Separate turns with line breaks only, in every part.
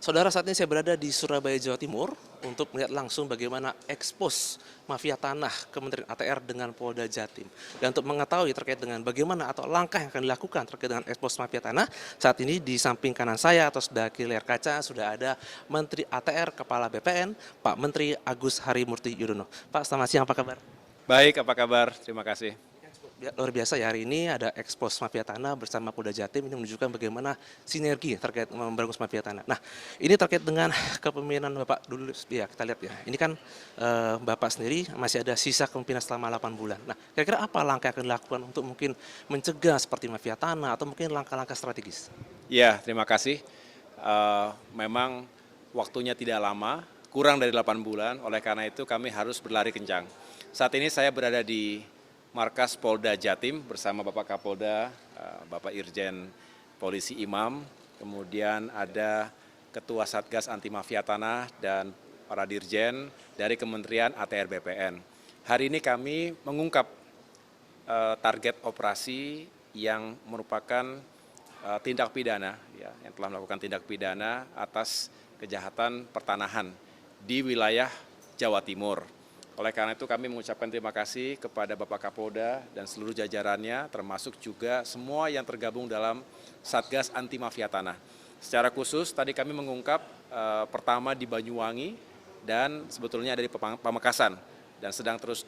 Saudara, saat ini saya berada di Surabaya, Jawa Timur untuk melihat langsung bagaimana ekspos mafia tanah Kementerian ATR dengan Polda Jatim. Dan untuk mengetahui terkait dengan bagaimana atau langkah yang akan dilakukan terkait dengan ekspos mafia tanah, saat ini di samping kanan saya atau sebelah kiri layar kaca sudah ada Menteri ATR Kepala BPN, Pak Menteri Agus Harimurti Yudhoyono. Pak, selamat siang, apa kabar?
Baik, apa kabar? Terima kasih.
Luar biasa ya, hari ini ada ekspos mafia tanah bersama Polda Jatim. Ini menunjukkan bagaimana sinergi terkait memberangus mafia tanah. Nah, ini terkait dengan kepemimpinan Bapak dulu ya, kita lihat ya. Ini kan Bapak sendiri masih ada sisa kepemimpinan selama 8 bulan. Nah, kira-kira apa langkah yang akan dilakukan untuk mungkin mencegah seperti mafia tanah atau mungkin langkah-langkah strategis?
Ya, terima kasih. Memang waktunya tidak lama, kurang dari 8 bulan, oleh karena itu kami harus berlari kencang. Saat ini saya berada di Markas Polda Jatim bersama Bapak Kapolda, Bapak Irjen Polisi Imam, kemudian ada Ketua Satgas Anti Mafia Tanah dan para dirjen dari Kementerian ATR BPN. Hari ini kami mengungkap target operasi yang merupakan tindak pidana, ya, yang telah melakukan tindak pidana atas kejahatan pertanahan di wilayah Jawa Timur. Oleh karena itu kami mengucapkan terima kasih kepada Bapak Kapolda dan seluruh jajarannya, termasuk juga semua yang tergabung dalam Satgas Anti Mafia Tanah. Secara khusus tadi kami mengungkap pertama di Banyuwangi dan sebetulnya ada di Pamekasan dan sedang terus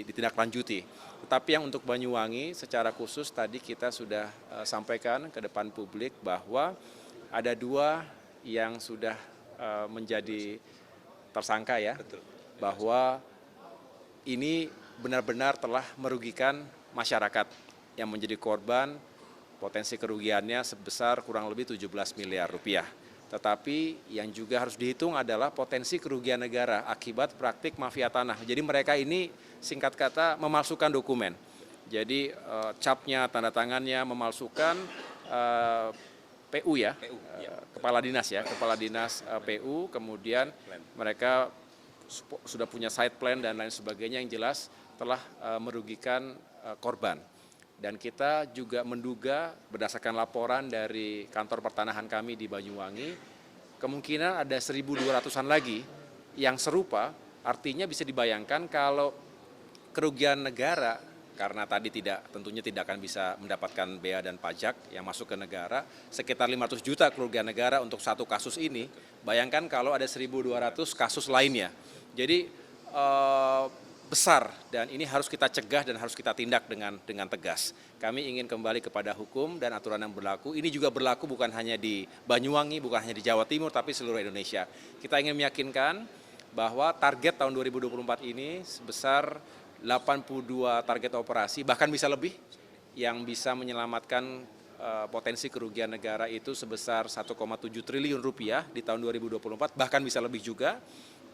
ditindaklanjuti. Tetapi yang untuk Banyuwangi secara khusus tadi kita sudah sampaikan ke depan publik bahwa ada 2 yang sudah menjadi tersangka ya, bahwa ini benar-benar telah merugikan masyarakat yang menjadi korban, potensi kerugiannya sebesar kurang lebih 17 miliar rupiah. Tetapi yang juga harus dihitung adalah potensi kerugian negara akibat praktik mafia tanah. Jadi mereka ini singkat kata memalsukan dokumen. Jadi capnya, tanda tangannya memalsukan, PU ya, kepala dinas PU, kemudian mereka sudah punya site plan dan lain sebagainya yang jelas telah merugikan korban. Dan kita juga menduga berdasarkan laporan dari kantor pertanahan kami di Banyuwangi, kemungkinan ada 1.200-an lagi yang serupa, artinya bisa dibayangkan kalau kerugian negara karena tadi tentunya tidak akan bisa mendapatkan bea dan pajak yang masuk ke negara, sekitar 500 juta kerugian negara untuk satu kasus ini, bayangkan kalau ada 1.200 kasus lainnya. Jadi besar dan ini harus kita cegah dan harus kita tindak dengan tegas. Kami ingin kembali kepada hukum dan aturan yang berlaku. Ini juga berlaku bukan hanya di Banyuwangi, bukan hanya di Jawa Timur, tapi seluruh Indonesia. Kita ingin meyakinkan bahwa target tahun 2024 ini sebesar 82 target operasi, bahkan bisa lebih, yang bisa menyelamatkan potensi kerugian negara itu sebesar 1,7 triliun rupiah di tahun 2024, bahkan bisa lebih juga.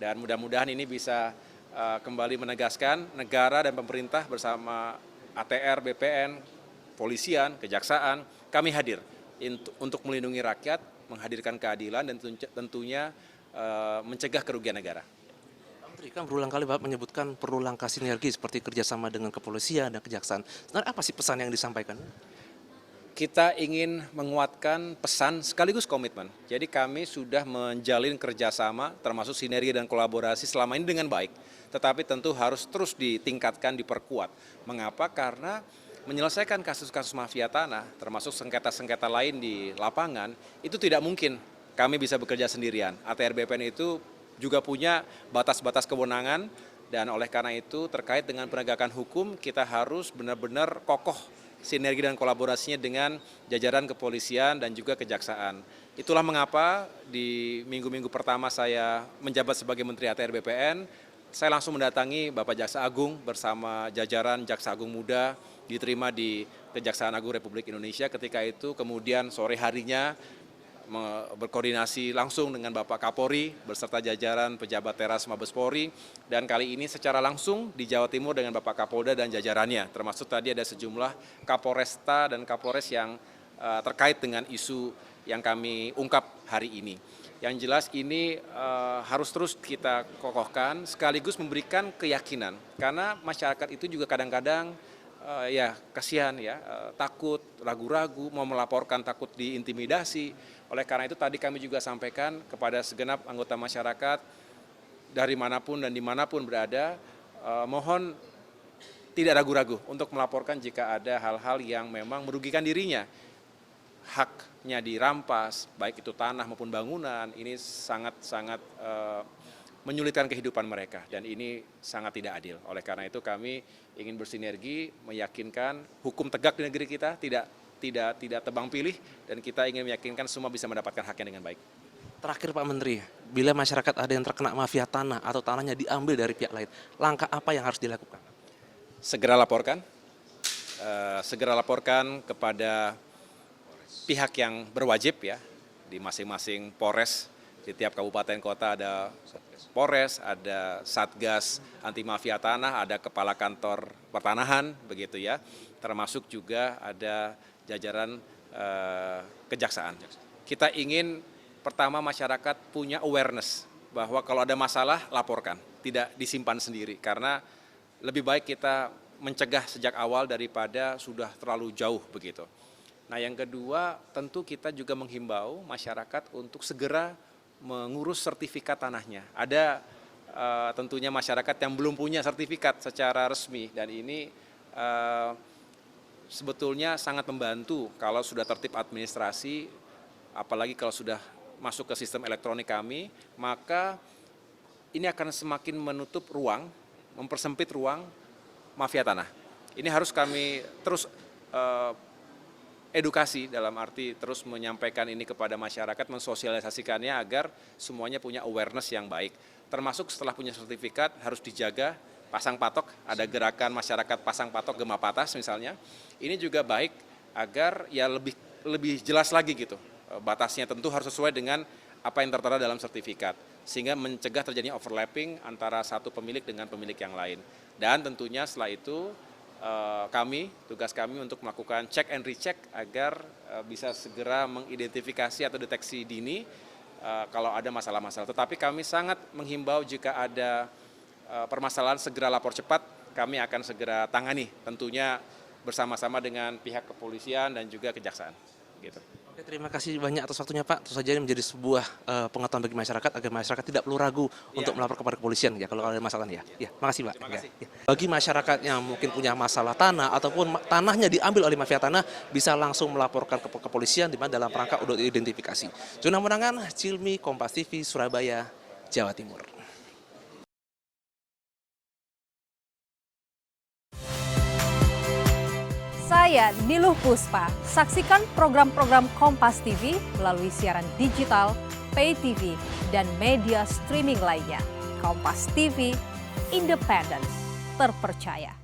Dan mudah-mudahan ini bisa kembali menegaskan negara dan pemerintah bersama ATR, BPN, polisian, kejaksaan, kami hadir untuk melindungi rakyat, menghadirkan keadilan dan tentunya mencegah kerugian negara.
Kan berulang kali Bapak menyebutkan perlu langkah sinergi seperti kerjasama dengan kepolisian dan kejaksaan. Sebenarnya apa sih pesan yang disampaikan?
Kita ingin menguatkan pesan sekaligus komitmen. Jadi kami sudah menjalin kerjasama termasuk sinergi dan kolaborasi selama ini dengan baik. Tetapi tentu harus terus ditingkatkan, diperkuat. Mengapa? Karena menyelesaikan kasus-kasus mafia tanah termasuk sengketa-sengketa lain di lapangan itu tidak mungkin kami bisa bekerja sendirian. ATR BPN itu juga punya batas-batas kewenangan dan oleh karena itu terkait dengan penegakan hukum kita harus benar-benar kokoh sinergi dan kolaborasinya dengan jajaran kepolisian dan juga kejaksaan. Itulah mengapa di minggu-minggu pertama saya menjabat sebagai Menteri ATR BPN, saya langsung mendatangi Bapak Jaksa Agung bersama jajaran Jaksa Agung Muda diterima di Kejaksaan Agung Republik Indonesia. Ketika itu kemudian sore harinya berkoordinasi langsung dengan Bapak Kapolri beserta jajaran pejabat teras Mabes Polri dan kali ini secara langsung di Jawa Timur dengan Bapak Kapolda dan jajarannya, termasuk tadi ada sejumlah Kapolresta dan Kapolres yang terkait dengan isu yang kami ungkap hari ini. Yang jelas ini harus terus kita kokohkan sekaligus memberikan keyakinan karena masyarakat itu juga kadang-kadang ya kasihan ya, takut, ragu-ragu, mau melaporkan takut diintimidasi. Oleh karena itu tadi kami juga sampaikan kepada segenap anggota masyarakat dari manapun dan dimanapun berada, mohon tidak ragu-ragu untuk melaporkan jika ada hal-hal yang memang merugikan dirinya. Haknya dirampas, baik itu tanah maupun bangunan, ini sangat-sangat menyulitkan kehidupan mereka dan ini sangat tidak adil. Oleh karena itu kami ingin bersinergi, meyakinkan hukum tegak di negeri kita, tidak tebang pilih, dan kita ingin meyakinkan semua bisa mendapatkan haknya dengan baik.
Terakhir Pak Menteri, bila masyarakat ada yang terkena mafia tanah atau tanahnya diambil dari pihak lain, langkah apa yang harus dilakukan?
Segera laporkan kepada pihak yang berwajib ya, di masing-masing Polres. Di tiap kabupaten kota ada Polres, ada Satgas anti mafia tanah, ada kepala kantor pertanahan begitu ya. Termasuk juga ada jajaran kejaksaan. Kita ingin pertama masyarakat punya awareness bahwa kalau ada masalah laporkan, tidak disimpan sendiri karena lebih baik kita mencegah sejak awal daripada sudah terlalu jauh begitu. Nah, yang kedua tentu kita juga menghimbau masyarakat untuk segera mengurus sertifikat tanahnya. Ada tentunya masyarakat yang belum punya sertifikat secara resmi dan ini sebetulnya sangat membantu kalau sudah tertib administrasi, apalagi kalau sudah masuk ke sistem elektronik kami, maka ini akan semakin menutup ruang, mempersempit ruang mafia tanah. Ini harus kami terus edukasi dalam arti terus menyampaikan ini kepada masyarakat, mensosialisasikannya agar semuanya punya awareness yang baik. Termasuk setelah punya sertifikat harus dijaga, pasang patok, ada gerakan masyarakat pasang patok Gema Patas misalnya. Ini juga baik agar ya lebih jelas lagi gitu. Batasnya tentu harus sesuai dengan apa yang tertera dalam sertifikat, sehingga mencegah terjadinya overlapping antara satu pemilik dengan pemilik yang lain. Dan tentunya setelah itu tugas kami untuk melakukan check and recheck agar bisa segera mengidentifikasi atau deteksi dini kalau ada masalah-masalah. Tetapi kami sangat menghimbau jika ada permasalahan segera lapor cepat, kami akan segera tangani tentunya bersama-sama dengan pihak kepolisian dan juga kejaksaan. Gitu.
Oke, terima kasih banyak atas waktunya Pak. Tentu saja ini menjadi sebuah pengetahuan bagi masyarakat agar masyarakat tidak perlu ragu untuk melapor kepada kepolisian ya kalau ada masalah ya. Ya, makasih Pak.
Terima kasih.
Ya. Bagi masyarakat yang mungkin punya masalah tanah ataupun tanahnya diambil oleh mafia tanah bisa langsung melaporkan ke kepolisian di mana dalam rangka untuk identifikasi. Juna Menangan, Cilmi, Kompas TV, Surabaya, Jawa Timur.
Saya Niluh Puspa. Saksikan program-program Kompas TV melalui siaran digital, pay TV, dan media streaming lainnya. Kompas TV, independen, terpercaya.